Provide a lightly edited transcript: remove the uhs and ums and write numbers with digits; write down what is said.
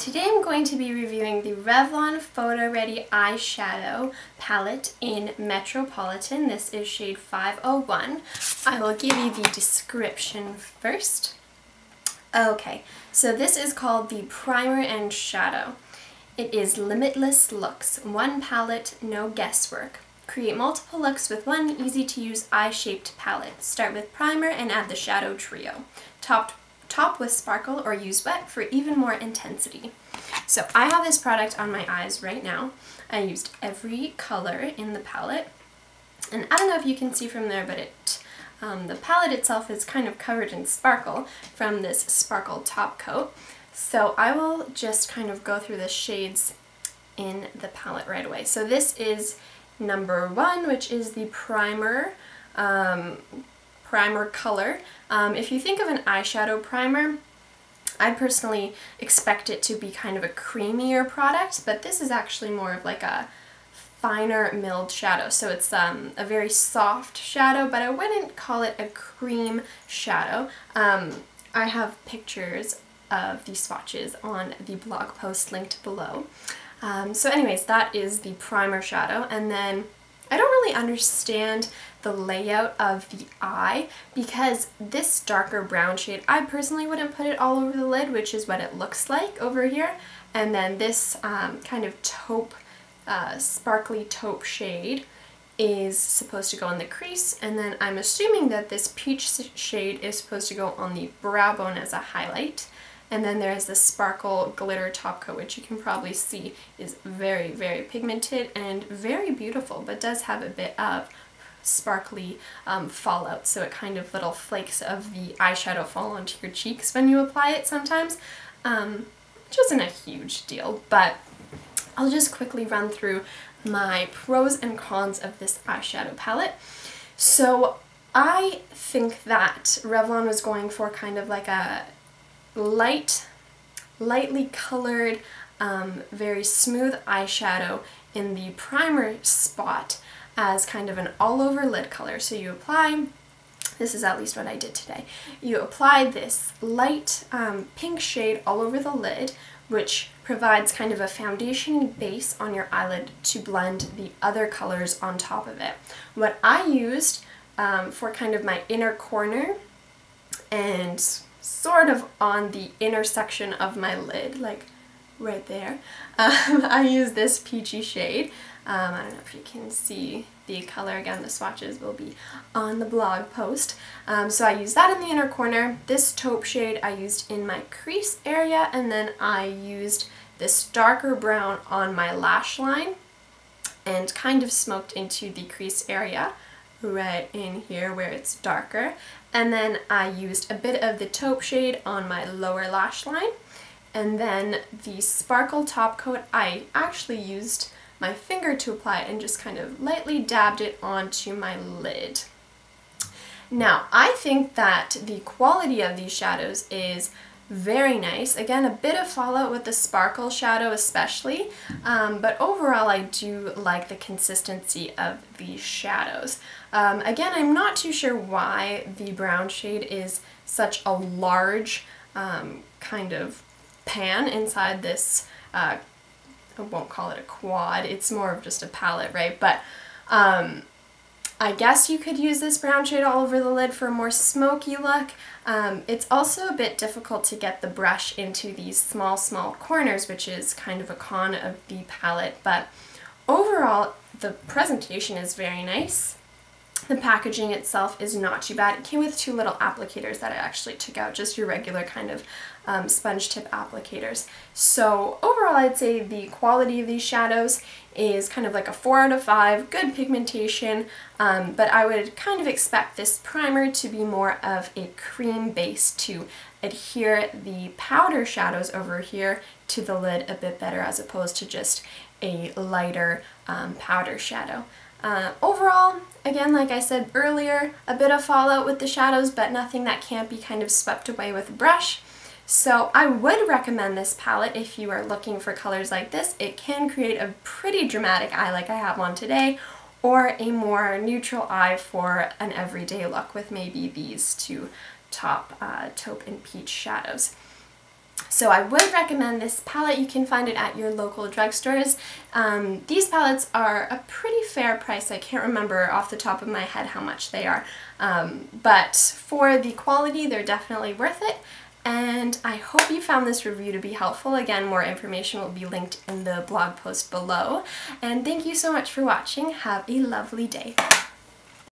today I'm going to be reviewing the Revlon Photoready eyeshadow palette in Metropolitan. This is shade 501. I will give you the description first. Okay, so this is called the Primer and Shadow. It is limitless looks, one palette, no guesswork. Create multiple looks with one easy-to-use eye-shaped palette. Start with primer and add the shadow trio. Top with sparkle or use wet for even more intensity. So I have this product on my eyes right now. I used every color in the palette. And I don't know if you can see from there, but the palette itself is kind of covered in sparkle from this sparkle top coat. So I will just kind of go through the shades in the palette right away. So this is number 1, which is the primer color. If you think of an eyeshadow primer, I personally expect it to be kind of a creamier product, but this is actually more of like a finer milled shadow. So it's a very soft shadow, but I wouldn't call it a cream shadow. I have pictures of the swatches on the blog post linked below. So anyways, that is the primer shadow, and then I don't really understand the layout of the eye because this darker brown shade, I personally wouldn't put it all over the lid, which is what it looks like over here, and then this kind of taupe, sparkly taupe shade is supposed to go on the crease, and then I'm assuming that this peach shade is supposed to go on the brow bone as a highlight. And then there's the sparkle glitter top coat, which you can probably see is very, very pigmented and very beautiful, but does have a bit of sparkly fallout, so it kind of little flakes of the eyeshadow fall onto your cheeks when you apply it sometimes, which isn't a huge deal, but I'll just quickly run through my pros and cons of this eyeshadow palette. So I think that Revlon was going for kind of like a lightly colored, very smooth eyeshadow in the primer spot as kind of an all-over lid color. So you apply, this is at least what I did today, you apply this light pink shade all over the lid, which provides kind of a foundation base on your eyelid to blend the other colors on top of it. What I used for kind of my inner corner and sort of on the intersection of my lid, like right there, I use this peachy shade. I don't know if you can see the color. Again, the swatches will be on the blog post. So I used that in the inner corner. This taupe shade I used in my crease area, and then I used this darker brown on my lash line and kind of smoked into the crease area right in here where it's darker. And then I used a bit of the taupe shade on my lower lash line, and then the sparkle top coat, I actually used my finger to apply it and just kind of lightly dabbed it onto my lid. Now, I think that the quality of these shadows is very nice. Again, a bit of fallout with the sparkle shadow especially, but overall I do like the consistency of these shadows. Again, I'm not too sure why the brown shade is such a large kind of pan inside this, I won't call it a quad, it's more of just a palette, right? But I guess you could use this brown shade all over the lid for a more smoky look. It's also a bit difficult to get the brush into these small corners, which is kind of a con of the palette, but overall the presentation is very nice. The packaging itself is not too bad. It came with 2 little applicators that I actually took out, just your regular kind of sponge tip applicators. So overall I'd say the quality of these shadows is kind of like a 4 out of 5, good pigmentation, but I would kind of expect this primer to be more of a cream base to adhere the powder shadows over here to the lid a bit better, as opposed to just a lighter powder shadow. Overall, again, like I said earlier, a bit of fallout with the shadows, but nothing that can't be kind of swept away with a brush. So I would recommend this palette if you are looking for colors like this. It can create a pretty dramatic eye like I have on today, or a more neutral eye for an everyday look with maybe these 2 top taupe and peach shadows. So I would recommend this palette. You can find it at your local drugstores. These palettes are a pretty fair price. I can't remember off the top of my head how much they are, but for the quality, they're definitely worth it. And I hope you found this review to be helpful. Again, more information will be linked in the blog post below. And thank you so much for watching. Have a lovely day.